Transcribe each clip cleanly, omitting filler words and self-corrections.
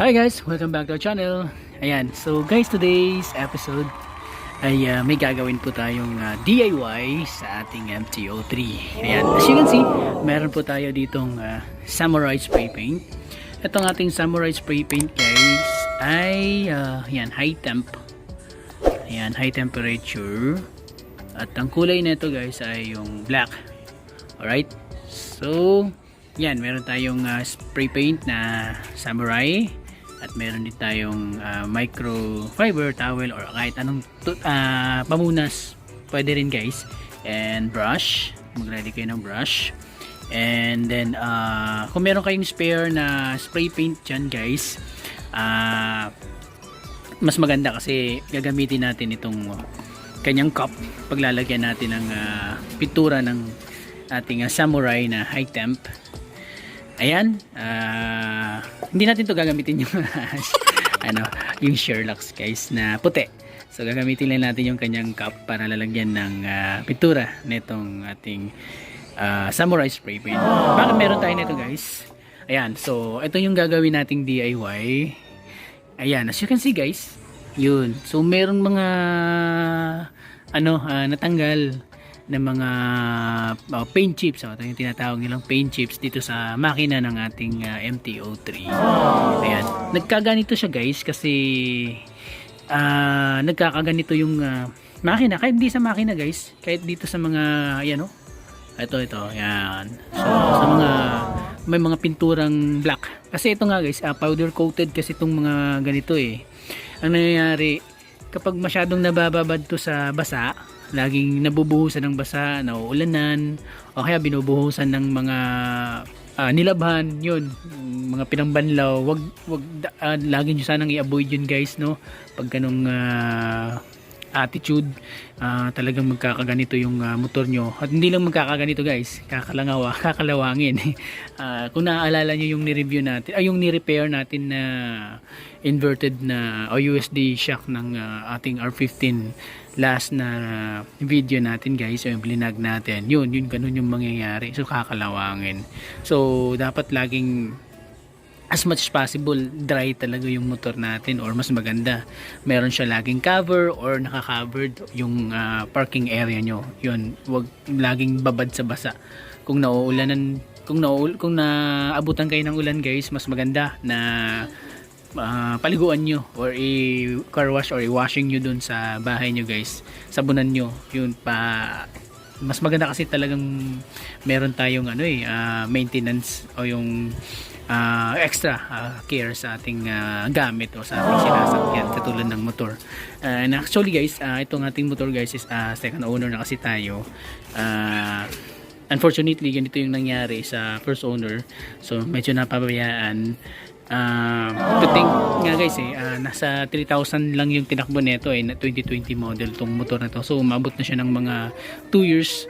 Hi guys, welcome back to our channel. Ayan, so guys, today's episode ay may gagawin po tayong DIY sa ating MTO3. Ayan, as you can see, meron po tayo ditong Samurai Spray Paint. Itong ating Samurai Spray Paint guys ay ayan, high temp. Ayan, high temperature. At ang kulay nito guys ay yung black. Alright, so yan, meron tayong spray paint na Samurai. At meron din tayong microfiber towel or kahit anong pamunas. Pwede rin guys. And brush. Mag-ready kayo ng brush. And then, kung meron kayong spare na spray paint dyan guys, mas maganda kasi gagamitin natin itong kanyang cup. Paglalagyan natin ng pintura ng ating Samurai na high temp. Ayan, hindi natin to gagamitin yung yung Sherlock's guys na puti. So gagamitin lang natin yung kanyang cup para lalagyan ng pintura nitong ating Samurai Spray Paint. Bakit meron tayo nito guys? Ayan, so ito yung gagawin nating DIY. Ayan, as you can see guys, yun. So merong mga natanggal ng mga paint chips. Ito yung tinatawag nilang paint chips dito sa makina ng ating MTO3. Ayan. Nagkaganito siya guys kasi nagkakaganito yung makina. Kahit di sa makina guys. Kahit dito sa mga ayan o. Ito. Ayan. So sa mga may mga pinturang black. Kasi ito nga guys, powder coated kasi itong mga ganito eh. Ang nangyayari, kapag masyadong nabababad to sa basa, laging nabubuhusan ng basa, nauulanan, o kaya binubuhusan ng mga nilabhan, yun, mga pinangbanlaw, wag lagi nyo sanang i-avoid yun guys, no? Pag ganong attitude, talagang magkakaganito yung motor nyo. At hindi lang magkakaganito guys, kakalawangin. Kung naaalala nyo yung ni-review natin, yung ni-repair natin na inverted na o USD shock ng ating R15 last na video natin guys, yung blinag natin, yun ganun yung mangyayari. So kakalawangin. So dapat laging as much as possible dry talaga yung motor natin, or mas maganda meron siya laging cover or naka-covered yung parking area nyo. Yun, wag laging babad sa basa. Kung nauulanan, kung naabutan kayo ng ulan guys, mas maganda na paliguan nyo or i-car wash or i-washing nyo dun sa bahay nyo guys, sabunan nyo yun pa. Mas maganda kasi talagang meron tayong maintenance o yung extra care sa ating gamit o sa ating sinasakyan katulad ng motor. And actually guys, itong ating motor guys is second owner na kasi tayo. Unfortunately ganito yung nangyari sa first owner, so medyo napabayaan. To think nga guys nasa 3,000 lang yung tinakbo nito na 2020 model tong motor na to. So umabot na siya ng mga 2 years.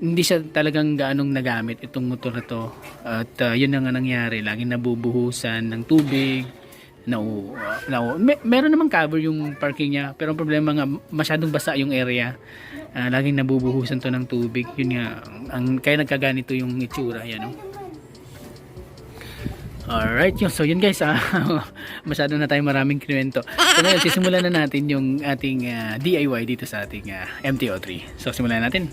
Hindi siya talagang gaanong nagamit itong motor na to. At yun na nga nangyari, laging nabubuhusan ng tubig. Meron namang cover yung parking niya, pero ang problema nga masyadong basa yung area. Laging nabubuhusan to ng tubig. Yun nga kaya nagkaganito yung itsura. Yan Alright, so yun guys, masyado na tayo maraming kinuwento. So ngayon, sisimulan na natin yung ating DIY dito sa ating MTO3. So simulan natin.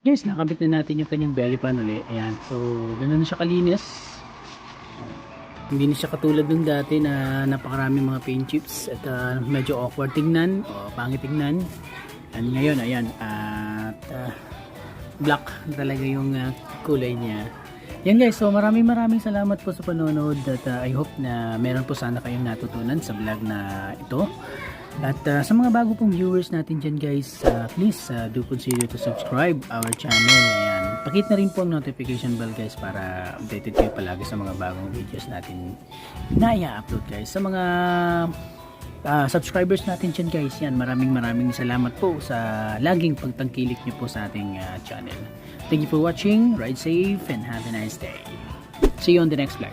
Guys, nakabit na natin yung kanyang belly pan ulit. Ayan. So, ganun na siya kalinis. Hindi na siya katulad nung dati na napakaraming mga paint chips at medyo awkward tingnan o pangit tingnan. And ngayon, ayan. At black talaga yung kulay niya. Yan guys, so maraming salamat po sa panonood at I hope na meron po sana kayong natutunan sa vlog na ito. At sa mga bago pong viewers natin dyan guys, please do consider to subscribe our channel. Ayan. Pakit na rin po ang notification bell guys para updated kayo palagi sa mga bagong videos natin na i-upload guys. Sa mga subscribers natin dyan guys, yan, maraming salamat po sa laging pagtangkilik nyo po sa ating channel. Thank you for watching, ride safe and have a nice day. See you on the next vlog.